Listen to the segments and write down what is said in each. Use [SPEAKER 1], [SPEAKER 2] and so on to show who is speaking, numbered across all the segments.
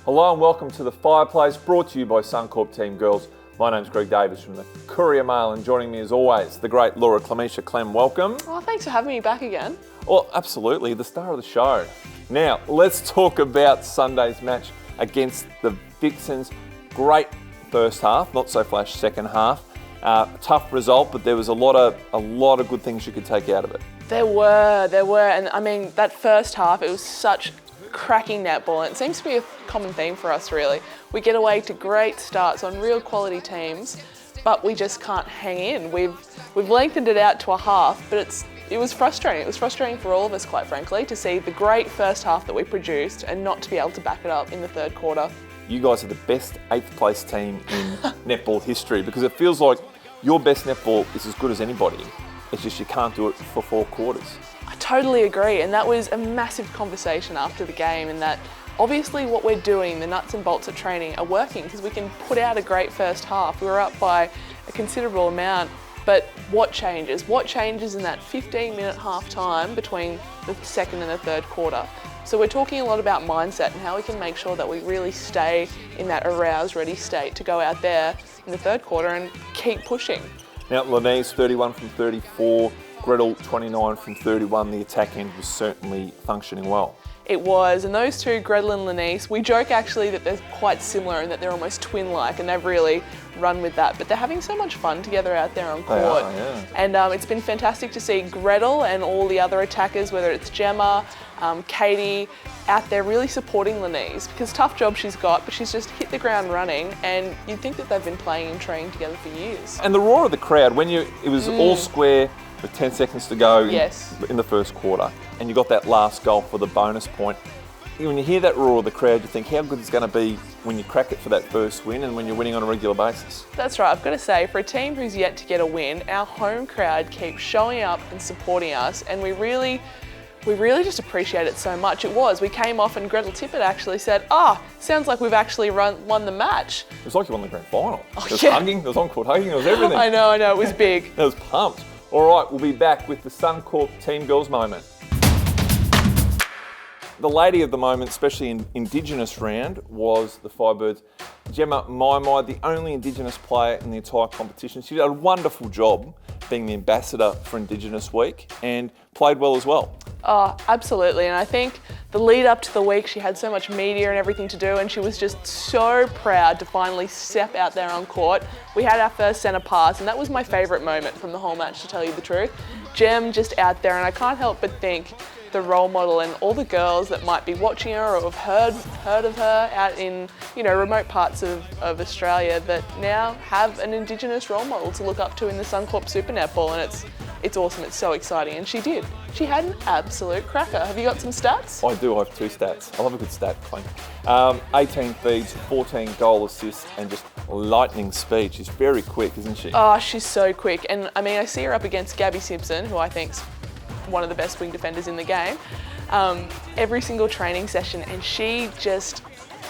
[SPEAKER 1] Hello and welcome to the Fireplace, brought to you by Suncorp Team Girls. My name's Greg Davis from the Courier Mail, and joining me as always, the great Clemesha, Clem, welcome.
[SPEAKER 2] Oh, thanks for having me back again.
[SPEAKER 1] Well, absolutely, the star of the show. Now, let's talk about Sunday's match against the Vixens. Great first half, not so flash second half. Tough result, but there was a lot of good things you could take out of it. There
[SPEAKER 2] were, and I mean, that first half, it was such cracking netball, and it seems to be a common theme for us, really. We get away to great starts on real quality teams, but we just can't hang in. We've lengthened it out to a half, but it was frustrating. It was frustrating for all of us, quite frankly, to see the great first half that we produced and not to be able to back it up in the third quarter.
[SPEAKER 1] You guys are the best 8th place team in netball history, because it feels like your best netball is as good as anybody. It's just you can't do it for 4 quarters.
[SPEAKER 2] I totally agree, and that was a massive conversation after the game, in that obviously what we're doing, the nuts and bolts of training, are working because we can put out a great first half. We were up by a considerable amount, but what changes? What changes in that 15-minute half time between the second and the third quarter? So we're talking a lot about mindset and how we can make sure that we really stay in that aroused, ready state to go out there in the third quarter and keep pushing.
[SPEAKER 1] Now, Linnaeus 31 from 34, Gretel 29 from 31. The attack end was certainly functioning well.
[SPEAKER 2] It was, and those two, Gretel and Linnaeus, we joke actually that they're quite similar and that they're almost twin-like, and they've really run with that. But they're having so much fun together out there on court.
[SPEAKER 1] They are, yeah.
[SPEAKER 2] And it's been fantastic to see Gretel and all the other attackers, whether it's Gemma, Katie, out there really supporting Linnaeus, because tough job she's got, but she's just hit the ground running, and you'd think that they've been playing and training together for years.
[SPEAKER 1] And the roar of the crowd, it was all square with 10 seconds to go in the first quarter, and you got that last goal for the bonus point. When you hear that roar of the crowd, you think how good it's going to be when you crack it for that first win and when you're winning on a regular basis.
[SPEAKER 2] That's right. I've got to say, for a team who's yet to get a win, our home crowd keeps showing up and supporting us, and we really just appreciate it so much. We came off and Gretel Tippett actually said, sounds like we've actually won the match.
[SPEAKER 1] It was like you won the grand final. There was hugging, there was on-court hugging, there was everything.
[SPEAKER 2] I know, it was big.
[SPEAKER 1] It was pumped. All right, we'll be back with the Suncorp Team Girls moment. The lady of the moment, especially in Indigenous Round, was the Firebirds. Gemma Maimai, the only Indigenous player in the entire competition. She did a wonderful job being the ambassador for Indigenous Week and played well as well.
[SPEAKER 2] Oh, absolutely. And I think the lead up to the week, she had so much media and everything to do, and she was just so proud to finally step out there on court. We had our first centre pass, and that was my favourite moment from the whole match, to tell you the truth. Gem just out there, and I can't help but think the role model and all the girls that might be watching her or have heard of her out in remote parts of Australia that now have an Indigenous role model to look up to in the Suncorp Super Netball, and it's awesome. It's so exciting, and she did. She had an absolute cracker. Have you got some stats?
[SPEAKER 1] I do. I have 2 stats. I love a good stat, Clem. 18 feeds, 14 goal assists, and just lightning speed. She's very quick, isn't she?
[SPEAKER 2] Oh, she's so quick. And I mean, I see her up against Gabby Simpson, who I think's one of the best wing defenders in the game, every single training session, and she just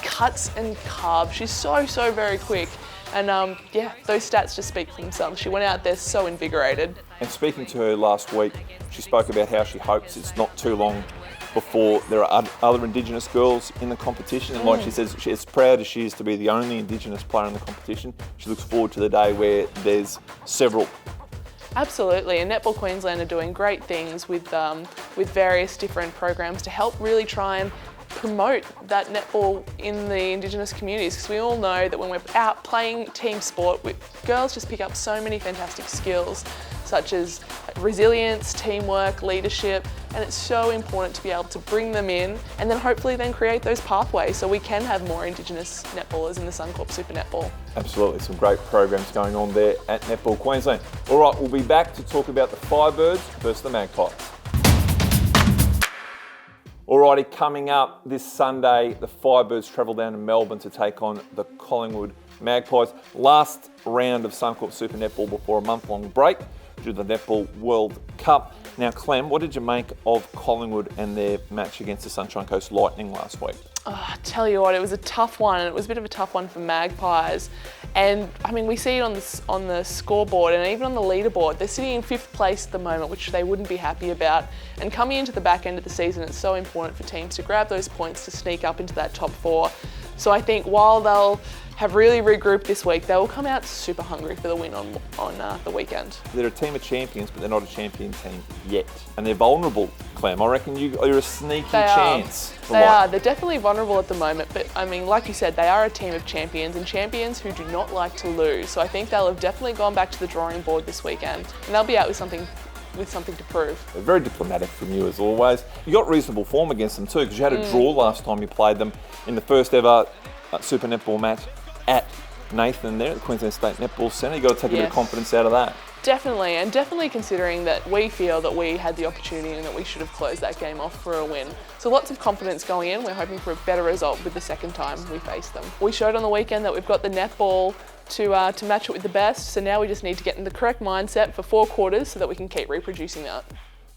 [SPEAKER 2] cuts and carves. She's so very quick, and those stats just speak for themselves. She went out there so invigorated.
[SPEAKER 1] And speaking to her last week, she spoke about how she hopes it's not too long before there are other Indigenous girls in the competition, and like she says, as proud as she is to be the only Indigenous player in the competition, she looks forward to the day where there's several.
[SPEAKER 2] Absolutely, and Netball Queensland are doing great things with various different programs to help really try and promote that netball in the Indigenous communities, because we all know that when we're out playing team sport, girls just pick up so many fantastic skills such as resilience, teamwork, leadership, and it's so important to be able to bring them in and then hopefully create those pathways so we can have more Indigenous netballers in the Suncorp Super Netball.
[SPEAKER 1] Absolutely, some great programs going on there at Netball Queensland. All right, we'll be back to talk about the Firebirds versus the Magpies. Alrighty, coming up this Sunday, the Firebirds travel down to Melbourne to take on the Collingwood Magpies. Last round of Suncorp Super Netball before a month-long break due to the Netball World Cup. Now, Clem, what did you make of Collingwood and their match against the Sunshine Coast Lightning last week?
[SPEAKER 2] I tell you what, it was a tough one, and it was a bit of a tough one for Magpies. And I mean, we see it on the scoreboard and even on the leaderboard. They're sitting in 5th place at the moment, which they wouldn't be happy about. And coming into the back end of the season, it's so important for teams to grab those points to sneak up into that top 4. So I think while they'll have really regrouped this week, they will come out super hungry for the win on the weekend.
[SPEAKER 1] They're a team of champions, but they're not a champion team yet. And they're vulnerable, Clem. I reckon you're a sneaky chance.
[SPEAKER 2] They are. They're definitely vulnerable at the moment, but I mean, like you said, they are a team of champions and champions who do not like to lose. So I think they'll have definitely gone back to the drawing board this weekend, and they'll be out with something to prove.
[SPEAKER 1] They're very diplomatic from you as always. You got reasonable form against them too, because you had a draw last time you played them in the first ever Super Netball match at Nathan there at the Queensland State Netball Centre. You've got to take a bit of confidence out of that.
[SPEAKER 2] Definitely, and definitely considering that we feel that we had the opportunity and that we should have closed that game off for a win. So lots of confidence going in. We're hoping for a better result with the second time we face them. We showed on the weekend that we've got the netball to match it with the best, so now we just need to get in the correct mindset for 4 quarters so that we can keep reproducing that.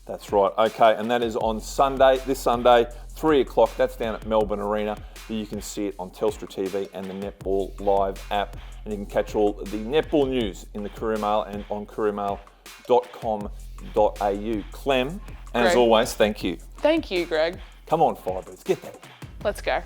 [SPEAKER 1] That's right. Okay, and that is on Sunday, this Sunday, 3 o'clock. That's down at Melbourne Arena. You can see it on Telstra TV and the Netball Live app. And you can catch all the netball news in the Courier Mail and on couriermail.com.au. Clem, and as always, thank you.
[SPEAKER 2] Thank you, Greg.
[SPEAKER 1] Come on, Firebirds, get that.
[SPEAKER 2] Let's go.